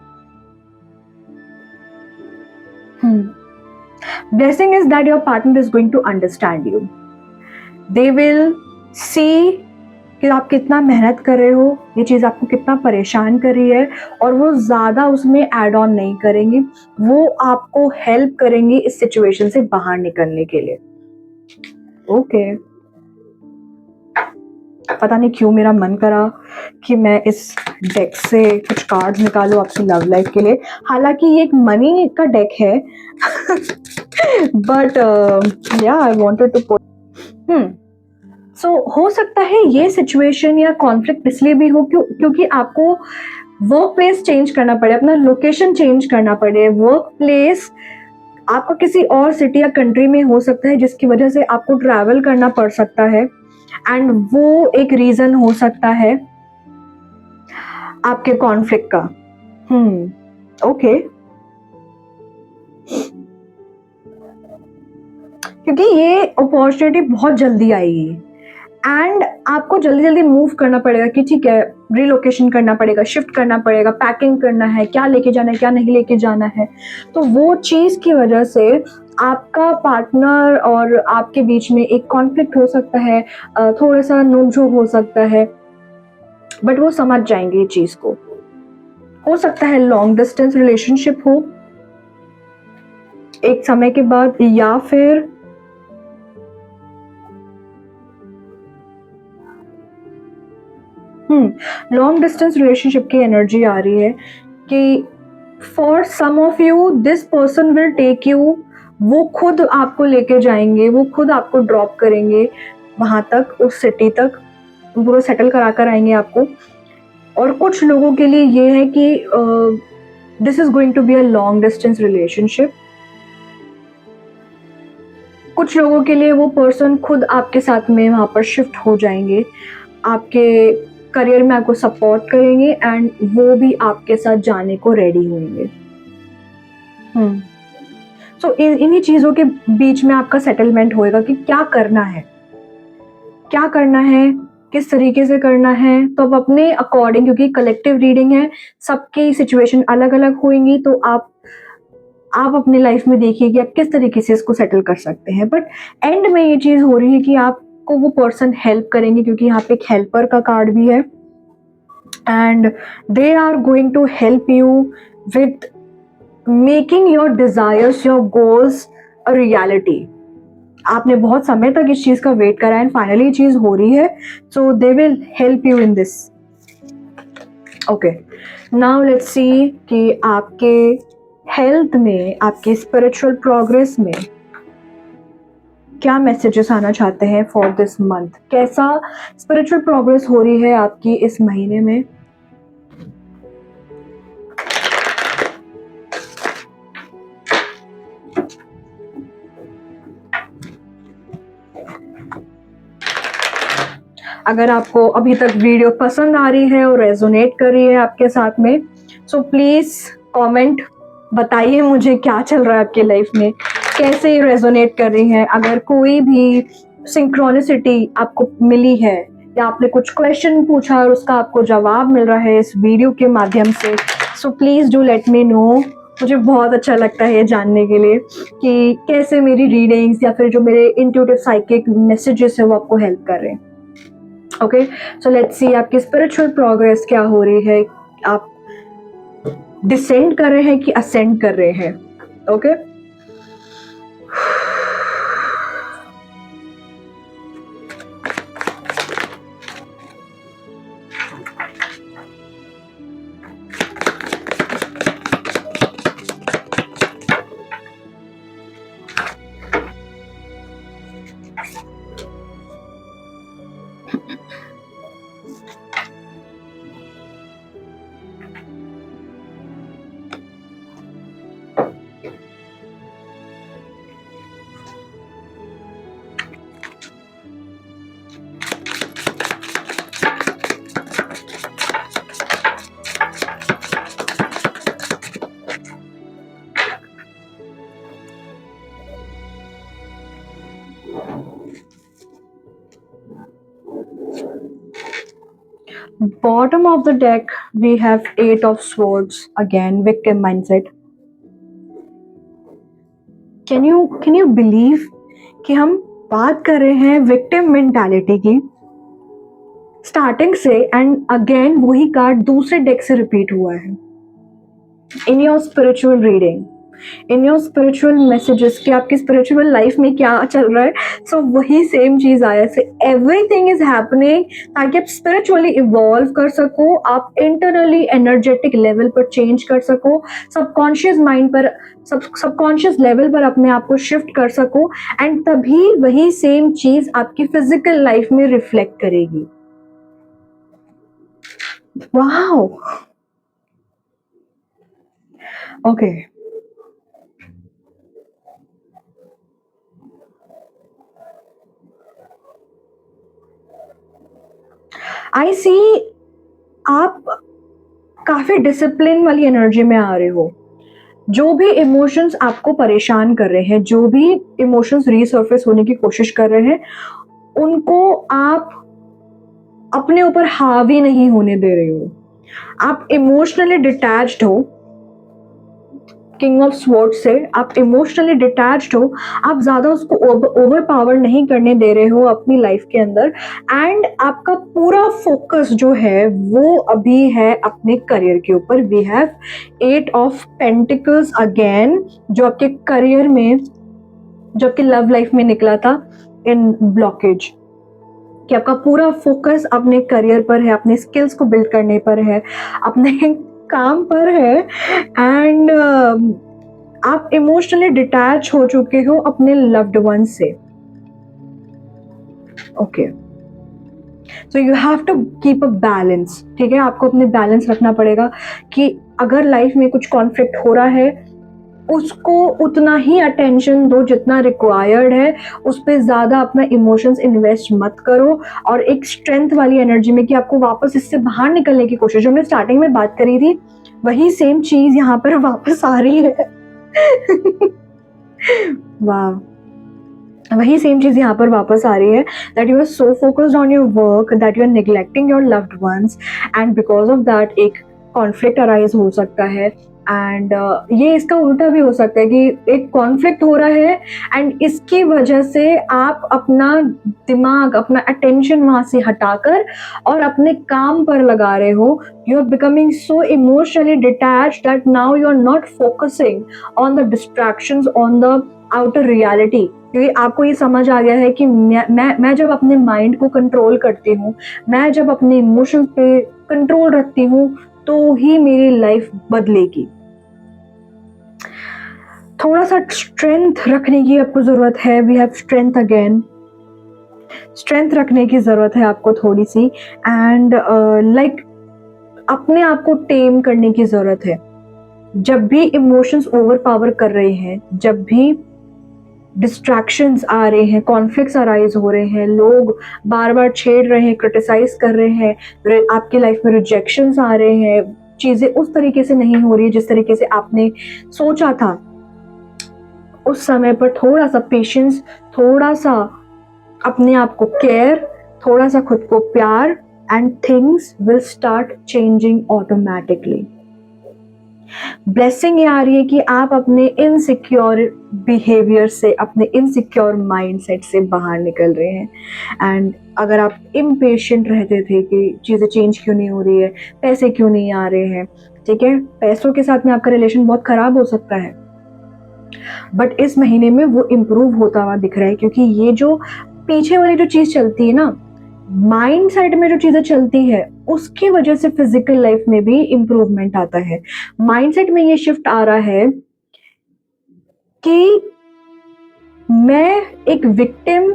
Blessing is that your partner is going to understand you. They will see कि आप कितना मेहनत कर रहे हो, ये चीज़ आपको कितना परेशान कर रही है, और वो ज़्यादा उसमें ऐड ऑन नहीं करेंगे, वो आपको हेल्प करेंगे इस सिचुएशन से बाहर निकलने के लिए। ओके, पता नहीं क्यों मेरा मन करा कि मैं इस डेक से कुछ कार्ड्स निकालूं आपकी लव लाइफ के लिए। हालांकि ये एक मनी का डेक है but yeah I wanted to put so हो सकता है ये सिचुएशन या कॉन्फ्लिक्ट इसलिए भी हो क्योंकि आपको वर्क प्लेस चेंज करना पड़े, अपना लोकेशन चेंज करना पड़े। वर्क प्लेस आपका किसी और सिटी या कंट्री में हो सकता है, जिसकी वजह से आपको ट्रैवल करना पड़ सकता है, एंड वो एक रीजन हो सकता है आपके कॉन्फ्लिक्ट का। ओके, क्योंकि ये अपॉर्चुनिटी बहुत जल्दी आएगी एंड आपको जल्दी जल्दी मूव करना पड़ेगा कि ठीक है, रिलोकेशन करना पड़ेगा, शिफ्ट करना पड़ेगा, पैकिंग करना है, क्या लेके जाना है, क्या नहीं लेके जाना है। तो वो चीज़ की वजह से आपका पार्टनर और आपके बीच में एक कॉन्फ्लिक्ट हो सकता है, थोड़ा सा नोक-झोंक हो सकता है, बट वो समझ जाएंगे ये चीज़ को। हो सकता है लॉन्ग डिस्टेंस रिलेशनशिप हो एक समय के बाद, या फिर लॉन्ग डिस्टेंस रिलेशनशिप की एनर्जी आ रही है कि for some of you this person will take you, वो खुद आपको लेके जाएंगे, वो खुद आपको ड्रॉप करेंगे वहाँ तक, उस सिटी तक, पूरा सेटल करा कर आएंगे आपको। और कुछ लोगों के लिए ये है कि this is going to be a long distance relationship. कुछ लोगों के लिए वो पर्सन खुद आपके साथ में वहाँ पर शिफ्ट हो जाएंगे, आपके करियर में आपको सपोर्ट करेंगे एंड वो भी आपके साथ जाने को रेडी होंगे। सो इन्हीं चीज़ों के बीच में आपका सेटलमेंट होएगा कि क्या करना है, क्या करना है, किस तरीके से करना है। तो अब अपने अकॉर्डिंग, क्योंकि कलेक्टिव रीडिंग है, सबकी सिचुएशन अलग अलग होंगी, तो आप अपनी लाइफ में देखिए कि आप किस तरीके से इसको सेटल कर सकते हैं। बट एंड में ये चीज़ हो रही है कि आपको वो पर्सन हेल्प करेंगे, क्योंकि यहाँ पे एक हेल्पर का कार्ड भी है, and they are going to help you with making your desires, your goals a reality. आपने बहुत समय तक इस चीज़ का वेट करा एंड फाइनली ये चीज़ हो रही है, so they will help you in this. Okay, now let's see कि आपके हेल्थ में, आपके स्पिरिचुअल प्रोग्रेस में क्या मैसेजेस आना चाहते हैं फॉर दिस मंथ। कैसा स्पिरिचुअल प्रोग्रेस हो रही है आपकी इस महीने में। अगर आपको अभी तक वीडियो पसंद आ रही है और रेजोनेट कर रही है आपके साथ में, सो प्लीज़ कमेंट बताइए मुझे क्या चल रहा है आपकी लाइफ में, कैसे ये रेजोनेट कर रही है। अगर कोई भी सिंक्रोनिसिटी आपको मिली है या आपने कुछ क्वेश्चन पूछा और उसका आपको जवाब मिल रहा है इस वीडियो के माध्यम से, so please do let me know. मुझे बहुत अच्छा लगता है जानने के लिए कि कैसे मेरी रीडिंग्स या फिर जो मेरे इंट्यूटिव साइकिक मैसेजेस है वो आपको हेल्प कर रहे हैं। ओके, सो लेट्स सी आपकी स्पिरिचुअल प्रोग्रेस क्या हो रही है, आप डिसेंड कर रहे हैं कि असेंड कर रहे हैं. Okay, bottom of the deck we have 8 of swords, again victim mindset. can you believe कि हम बात कर रहे हैं विक्टिम मेंटालिटी की स्टार्टिंग से, एंड अगेन वही कार्ड दूसरे डेक से रिपीट हुआ है in your spiritual reading, in your spiritual messages कि आपकी स्पिरिचुअल लाइफ में क्या चल रहा है. सो वही सेम चीज आया से एवरीथिंग इज हैपनिंग ताकि आप स्पिरिचुअली इवॉल्व कर सको, आप इंटरनली एनर्जेटिक लेवल पर चेंज कर सको, सबकॉन्शियस माइंड पर, सबकॉन्शियस लेवल पर अपने आप को शिफ्ट कर सको, एंड तभी वही सेम चीज आपकी फिजिकल लाइफ में रिफ्लेक्ट करेगी. Wow, okay. आई सी आप काफी डिसिप्लिन वाली एनर्जी में आ रहे हो. जो भी इमोशंस आपको परेशान कर रहे हैं, जो भी इमोशंस रीसर्फेस होने की कोशिश कर रहे हैं, उनको आप अपने ऊपर हावी नहीं होने दे रहे हो. आप इमोशनली डिटैच्ड हो, किंग ऑफ स्वॉर्ड से आप इमोशनली डिटैच्ड हो, आप ज्यादा उसको ओवर पावर नहीं करने दे रहे हो अपनी लाइफ के अंदर, एंड आपका पूरा फोकस जो है वो अभी है अपने करियर के ऊपर. We have 8 of Pentacles again, जो आपके करियर में, जो आपके लव लाइफ में निकला था इन ब्लॉकेज, कि आपका पूरा फोकस अपने करियर पर है, अपने स्किल्स को बिल्ड करने पर है, अपने काम पर है, एंड आप इमोशनली डिटैच हो चुके हो अपने लव्ड वन से. Okay, so you have to keep a balance. ठीक है, आपको अपने बैलेंस रखना पड़ेगा कि अगर लाइफ में कुछ कॉन्फ्लिक्ट हो रहा है, उसको उतना ही अटेंशन दो जितना रिक्वायर्ड है, उस पर ज्यादा अपना इमोशंस इन्वेस्ट मत करो, और एक स्ट्रेंथ वाली एनर्जी में कि आपको वापस इससे बाहर निकलने की कोशिश, जो हमने स्टार्टिंग में बात करी थी, वही सेम चीज यहाँ पर वापस आ रही है. वाह, वही सेम चीज यहाँ पर वापस आ रही है, that you are so focused on your work that you are neglecting your loved ones, and because of that एक कॉन्फ्लिक्ट अराइज हो सकता है. एंड ये इसका उल्टा भी हो सकता है कि एक कॉन्फ्लिक्ट हो रहा है एंड इसकी वजह से आप अपना दिमाग, अपना अटेंशन वहां से हटाकर और अपने काम पर लगा रहे हो. You are becoming so emotionally detached that now you are not focusing on the distractions, on the outer reality. क्योंकि आपको ये समझ आ गया है कि मैं जब अपने माइंड को कंट्रोल करती हूँ, मैं जब अपने इमोशंस पे कंट्रोल रखती हूँ, तो ही मेरी लाइफ बदलेगी. थोड़ा सा स्ट्रेंथ रखने की आपको जरूरत है. We have strength again, strength रखने की जरूरत है आपको थोड़ी सी, एंड लाइक अपने आप को टेम करने की जरूरत है. जब भी इमोशंस ओवर पावर कर रहे हैं, जब भी डिस्ट्रैक्शंस आ रहे हैं, कॉन्फ्लिक्ट्स अराइज हो रहे हैं, लोग बार बार छेड़ रहे हैं, क्रिटिसाइज कर रहे हैं, आपकी लाइफ में रिजेक्शंस आ रहे हैं, चीजें उस तरीके से नहीं हो रही है जिस तरीके से आपने सोचा था, उस समय पर थोड़ा सा पेशेंस, थोड़ा सा अपने आप को केयर, थोड़ा सा खुद को प्यार, and things will start changing automatically. Blessing ये आ रही है कि आप अपने इनसिक्योर बिहेवियर से, अपने इनसिक्योर माइंडसेट से बाहर निकल रहे हैं। एंड अगर आप इम्पेशेंट रहते थे कि चीज़ें चेंज क्यों नहीं हो रही है, पैसे क्यों नहीं आ रहे हैं, ठीक है, पैसों के साथ में आपका रिलेशन बहुत खराब हो सकता है, बट इस महीने में वो इम्प्रूव होता हुआ दिख रहा है, क्योंकि ये जो पीछे वाली जो चीज़ चलती है ना, माइंड साइड में जो चीजें चलती है, उसकी वजह से फिजिकल लाइफ में भी इम्प्रूवमेंट आता है। माइंडसेट में ये शिफ्ट आ रहा है कि मैं एक विक्टिम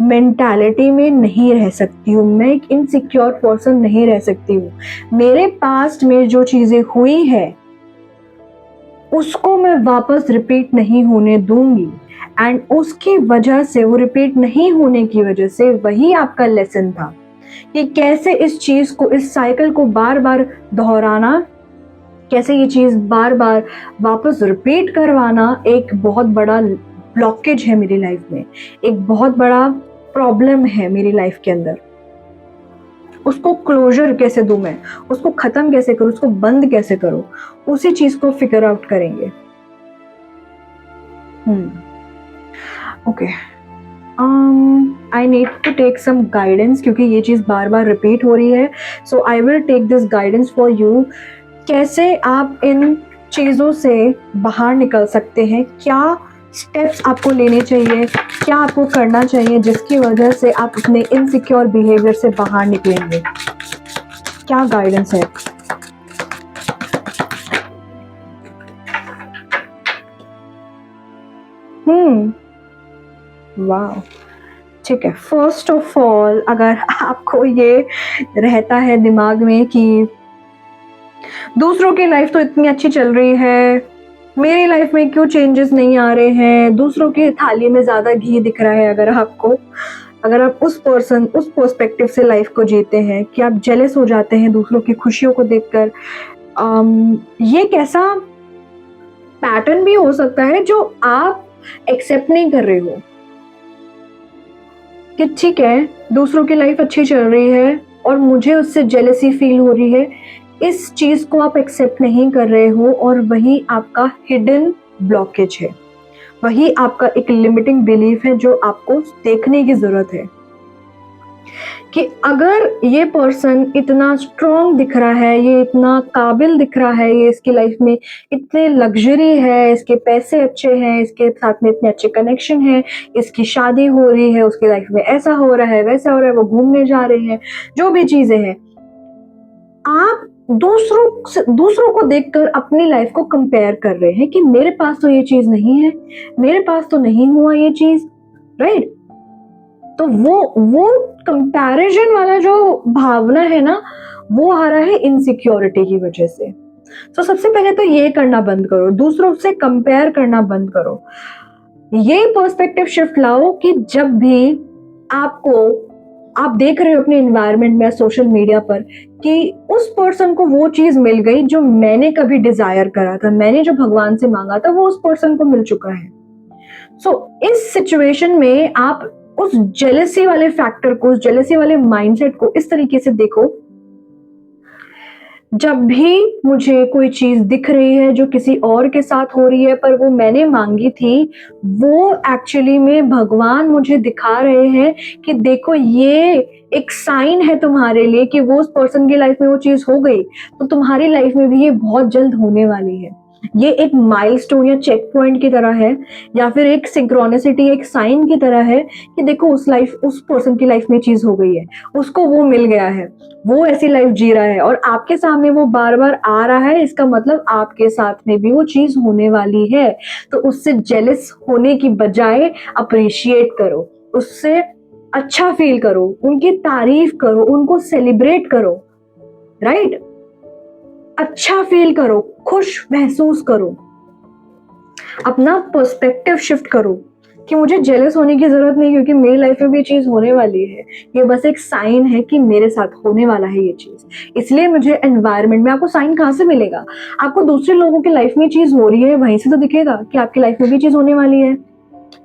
मेंटालिटी में नहीं रह सकती हूँ, मैं एक इनसिक्योर पर्सन नहीं रह सकती हूँ। मेरे पास्ट में जो चीजें हुई है उसको मैं वापस रिपीट नहीं होने दूंगी, एंड उसकी वजह से, वो रिपीट नहीं होने की वजह से, वही आपका लेसन था कि कैसे इस चीज को, इस साइकिल को बार बार दोहराना, कैसे ये चीज बार बार वापस रिपीट करवाना एक बहुत बड़ा ब्लॉकेज है मेरी लाइफ में, एक बहुत बड़ा प्रॉब्लम है मेरी लाइफ के अंदर। उसको क्लोजर कैसे दूं मैं, उसको खत्म कैसे करूं, उसको बंद कैसे करूं, उसी चीज को फिगर आउट करेंगे। Okay, I need to take some guidance, क्योंकि ये चीज बार बार रिपीट हो रही है। So I will take this guidance for you. कैसे आप इन चीजों से बाहर निकल सकते हैं, क्या स्टेप्स आपको लेने चाहिए, क्या आपको करना चाहिए जिसकी वजह से आप अपने इनसिक्योर बिहेवियर से बाहर निकलेंगे, क्या गाइडेंस है? वाह, ठीक है। फर्स्ट ऑफ ऑल, अगर आपको ये रहता है दिमाग में कि दूसरों की लाइफ तो इतनी अच्छी चल रही है, मेरी लाइफ में क्यों चेंजेस नहीं आ रहे हैं, दूसरों की थाली में ज्यादा घी दिख रहा है, अगर आपको, अगर आप उस पर्सपेक्टिव से लाइफ को जीते हैं कि आप जेलस हो जाते हैं दूसरों की खुशियों को देखकर, ये कैसा पैटर्न भी हो सकता है जो आप एक्सेप्ट नहीं कर रहे हो कि ठीक है, दूसरों की लाइफ अच्छी चल रही है और मुझे उससे जेलसी फील हो रही है, इस चीज को आप एक्सेप्ट नहीं कर रहे हो, और वही आपका हिडन ब्लॉकेज है, वही आपका एक लिमिटिंग बिलीफ है जो आपको देखने की जरूरत है कि अगर ये पर्सन इतना स्ट्रॉन्ग दिख रहा है, ये इतना काबिल दिख रहा है, ये इसकी लाइफ में इतने लग्जरी है, इसके पैसे अच्छे हैं, इसके साथ में इतने अच्छे कनेक्शन है, इसकी शादी हो रही है, उसकी लाइफ में ऐसा हो रहा है, वैसा हो रहा है, वो घूमने जा रहे हैं, जो भी चीजें हैं, आप दूसरों को देखकर अपनी लाइफ को कंपेयर कर रहे हैं कि मेरे पास तो ये चीज नहीं है, मेरे पास तो नहीं हुआ ये चीज, राइट? तो वो कंपैरिजन वाला जो भावना है ना, वो आ रहा है इनसिक्योरिटी की वजह से। तो सबसे पहले तो ये करना बंद करो, दूसरों से कंपेयर करना बंद करो। ये पर्सपेक्टिव शिफ्ट लाओ कि जब भी आप देख रहे हो अपने एनवायरनमेंट में, सोशल मीडिया पर, कि उस पर्सन को वो चीज मिल गई जो मैंने कभी डिजायर करा था, मैंने जो भगवान से मांगा था, वो उस पर्सन को मिल चुका है। इस सिचुएशन में आप उस जेलसी वाले फैक्टर को, उस जेलसी वाले माइंडसेट को इस तरीके से देखो, जब भी मुझे कोई चीज दिख रही है जो किसी और के साथ हो रही है पर वो मैंने मांगी थी, वो एक्चुअली में भगवान मुझे दिखा रहे हैं कि देखो, ये एक साइन है तुम्हारे लिए कि वो उस पर्सन की लाइफ में वो चीज हो गई, तो तुम्हारी लाइफ में भी ये बहुत जल्द होने वाली है। ये एक माइलस्टोन या चेक पॉइंट की तरह है, या फिर एक सिंक्रोनिसिटी, एक साइन की तरह है कि देखो, उस पर्सन की लाइफ में चीज हो गई है, उसको वो मिल गया है, वो ऐसी लाइफ जी रहा है और आपके सामने वो बार बार आ रहा है, इसका मतलब आपके साथ में भी वो चीज होने वाली है। तो उससे जेलस होने की बजाय अप्रिशिएट करो, उससे अच्छा फील करो, उनकी तारीफ करो, उनको सेलिब्रेट करो, राइट? अच्छा फील करो, खुश महसूस करो, अपना पर्सपेक्टिव शिफ्ट करो कि मुझे जेलस होने की जरूरत नहीं, क्योंकि मेरी लाइफ में भी चीज होने वाली है, ये बस एक साइन है कि मेरे साथ होने वाला है ये चीज। इसलिए मुझे एनवायरनमेंट में, आपको साइन कहाँ से मिलेगा? आपको दूसरे लोगों की लाइफ में चीज हो रही है, वहीं से तो दिखेगा कि आपकी लाइफ में भी चीज होने वाली है,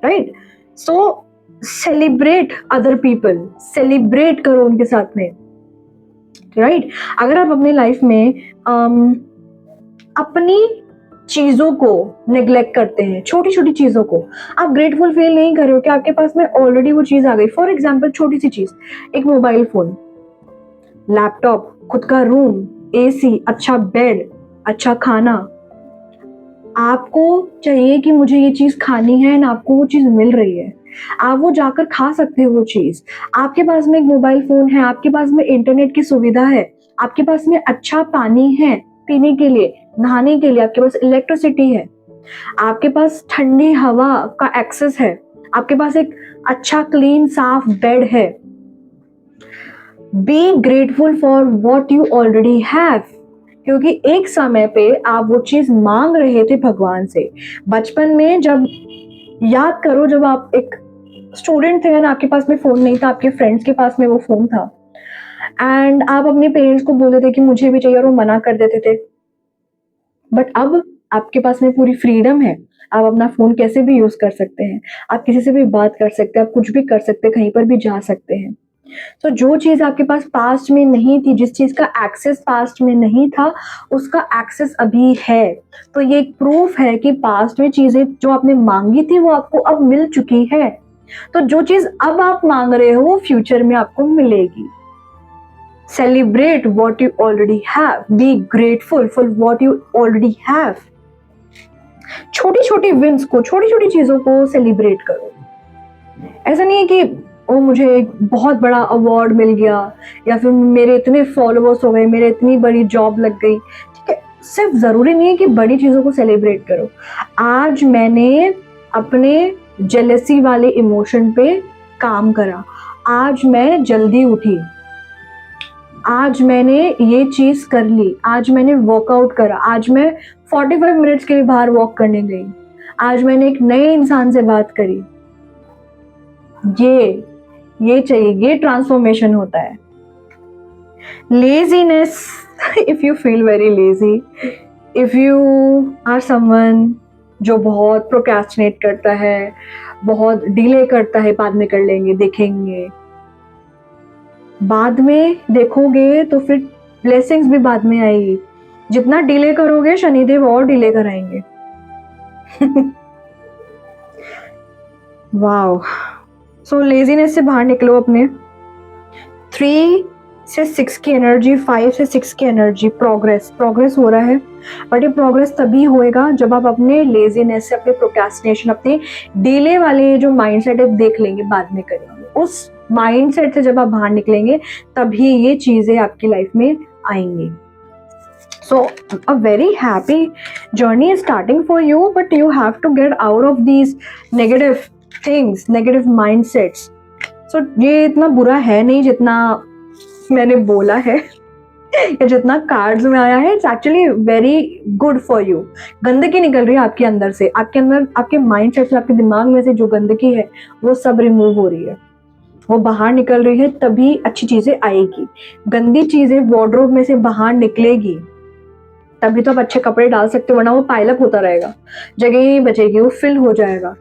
राइट? सो सेलिब्रेट अदर पीपल, सेलिब्रेट करो उनके साथ में, राइट? अगर आप अपनी लाइफ में अपनी चीजों को नेग्लेक्ट करते हैं, छोटी छोटी चीजों को। आप ग्रेटफुल फील नहीं कर रहे हो कि आपके पास में ऑलरेडी वो चीज आ गई। फॉर एग्जाम्पल छोटी सी चीज, एक मोबाइल फोन, लैपटॉप, खुद का रूम, एसी, अच्छा बेड, अच्छा खाना। आपको चाहिए कि मुझे ये चीज खानी है ना, आपको वो चीज मिल रही है, आप वो जाकर खा सकते हो वो चीज। आपके पास में एक मोबाइल फोन है, आपके पास में इंटरनेट की सुविधा है, आपके पास में अच्छा पानी है पीने के लिए, नहाने के लिए, आपके पास इलेक्ट्रिसिटी है, आपके पास ठंडी हवा का एक्सेस है, आपके पास एक अच्छा क्लीन साफ बेड है। Be grateful for what you already have, क्योंकि एक समय पे आप वो चीज मांग रहे थे भगवान से। बचपन में जब, याद करो, जब आप एक स्टूडेंट थे ना, आपके पास में फोन नहीं था, आपके फ्रेंड्स के पास में वो फोन था, एंड आप अपने पेरेंट्स को बोलते थे कि मुझे भी चाहिए और वो मना कर देते थे। बट अब आपके पास में पूरी फ्रीडम है, आप अपना फोन कैसे भी यूज कर सकते हैं, आप किसी से भी बात कर सकते हैं, आप कुछ भी कर सकते हैं, कहीं पर भी जा सकते हैं। तो जो चीज आपके पास पास्ट में नहीं थी, जिस चीज का एक्सेस पास्ट में नहीं था, उसका एक्सेस अभी है। तो ये एक प्रूफ है कि पास्ट में चीजें जो आपने मांगी थी वो आपको अब मिल चुकी है। तो जो चीज अब आप मांग रहे हो वो फ्यूचर में आपको मिलेगी। Celebrate what you already have, be grateful for what you already have. छोटी छोटी विंस को, छोटी छोटी चीजों को सेलिब्रेट करो। ऐसा नहीं है कि ओ मुझे एक बहुत बड़ा अवार्ड मिल गया, या फिर मेरे इतने फॉलोअर्स हो गए, मेरे इतनी बड़ी जॉब लग गई। ठीक है, सिर्फ जरूरी नहीं है कि बड़ी चीजों को सेलिब्रेट करो। आज मैंने अपने जेलसी वाले इमोशन पे काम करा, आज मैं जल्दी उठी, आज मैंने ये चीज कर ली, आज मैंने वर्कआउट करा, आज मैं 45 मिनट्स के लिए बाहर वॉक करने गई, आज मैंने एक नए इंसान से बात करी। ये चाहिए, ये ट्रांसफॉर्मेशन होता है। Laziness, if you feel very lazy, if you are someone जो बहुत प्रोक्रेस्टिनेट करता है, बहुत डिले करता है, बाद में कर लेंगे, देखेंगे, बाद में देखोगे तो फिर ब्लेसिंग्स भी बाद में आएगी। जितना डिले करोगे शनिदेव और डिले कराएंगे। वाओ। सो लेजीनेस से बाहर निकलो अपने। 3 से 6 की एनर्जी, 5 से 6 की एनर्जी, प्रोग्रेस हो रहा है। बट ये प्रोग्रेस तभी होएगा जब आप अपने लेजीनेस से, अपने प्रोक्रेस्टिनेशन, अपने डिले वाले जो माइंडसेट है देख लेंगे, बाद में करेंगे, उस माइंडसेट से जब आप बाहर निकलेंगे तभी ये चीजें आपकी लाइफ में आएंगी। So a very happy journey is starting for you, but you have to get out of these negative things, negative mindsets. So ये इतना बुरा है नहीं जितना मैंने बोला है या जितना कार्ड्स में आया है। It's actually very good for you. गंदगी निकल रही है आपके अंदर से, आपके अंदर, आपके माइंडसेट से, आपके दिमाग में से जो गंदगी है वो सब रिमूव हो रही है, वो बाहर निकल रही है, तभी अच्छी चीजें आएगी। गंदी चीजें वार्डरोब में से बाहर निकलेगी तभी तो आप अच्छे कपड़े डाल सकते हो, वरना वो पाइलअप होता रहेगा, जगह ही नहीं बचेगी, वो फिल हो जाएगा।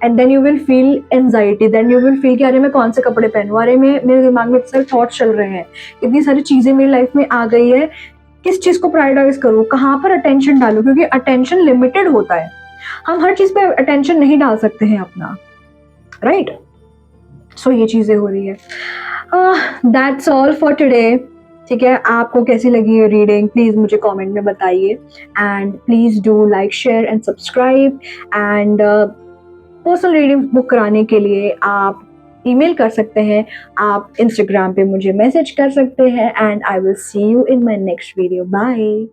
And then you will feel anxiety, then you will feel कि अरे मैं कौन से कपड़े पहनूं, अरे मेरे दिमाग में इतने सारे थॉट्स चल रहे हैं, इतनी सारी चीजें मेरी लाइफ में आ गई है, किस चीज को प्रायोरिटाइज करूं, कहाँ पर अटेंशन डालूं, क्योंकि अटेंशन लिमिटेड होता है, हम हर चीज पे अटेंशन नहीं डाल सकते हैं अपना, राइट। सो ये चीजें हो रही है। That's all for today. ठीक है, आपको कैसी लगी ये रीडिंग प्लीज़ मुझे कमेंट में बताइए, and please do like, share and subscribe. And personal reading book कराने के लिए आप ईमेल कर सकते हैं, आप इंस्टाग्राम पे मुझे मैसेज कर सकते हैं, and I will see you in my next video. Bye.